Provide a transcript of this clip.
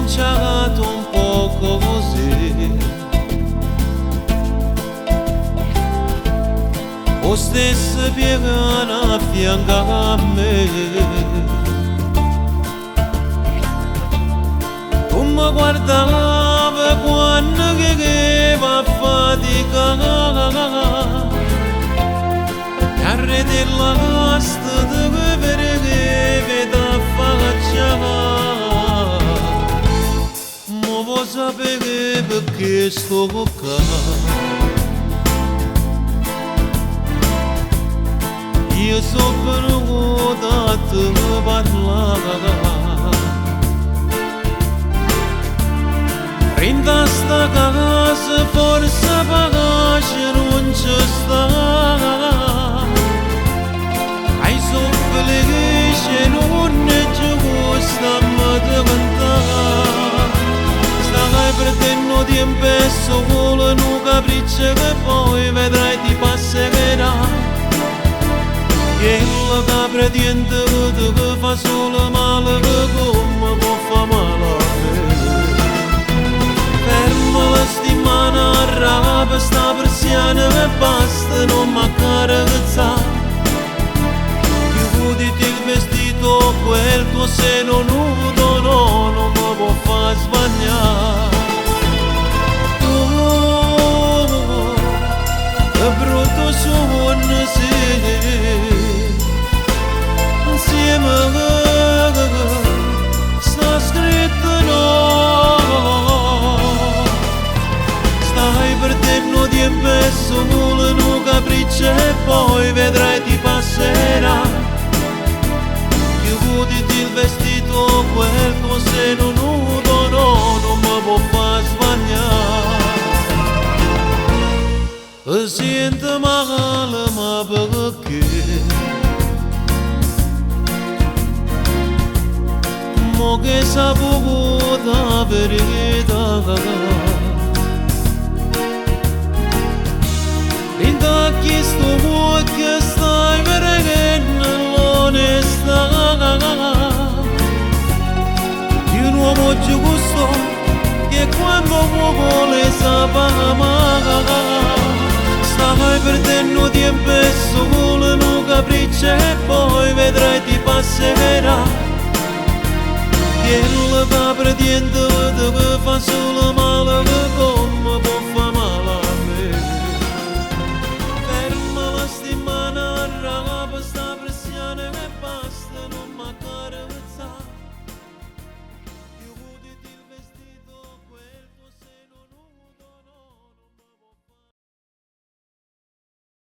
cominciato un poco così. O stessa piegana a fianco a me, tu mi guardava quando che va a faticare, e a rete la casta di vedere che vede a faccia. Ma vuoi sapere perché sto qua? Io so venuto a te parlare, rinda sta casa forse pace non ci sta. Hai soffre che non ci gusta ma te cantare. Stai perdendo tempo e solo un capriccio che poi vedrai ti passerà. Quella capra diente che fa solo male, che come può fa male a me. Ferma la settimana a rapa, sta persiana e basta, non mancare che sa. Chiuditi il vestito, quel tuo seno nudo, no, non mi può far sbagliare. Che brutto suono sì. Insieme sta scritto no. Stai perdendo tempo e solo un capriccio e poi vedrai ti passerà. Chiuditi il vestito, quel tuo seno nudo, no, non mi può far sbagliare. Sento male ma perché? Mo che saputo la verità, inda chiesto vuoi che stai vedendo l'onestà di un uomo giusto che quando vuole sapere. Stai perdendo tempo e solo un capriccio e poi vedrai ti passerà. Quella capra diente che fa solo male che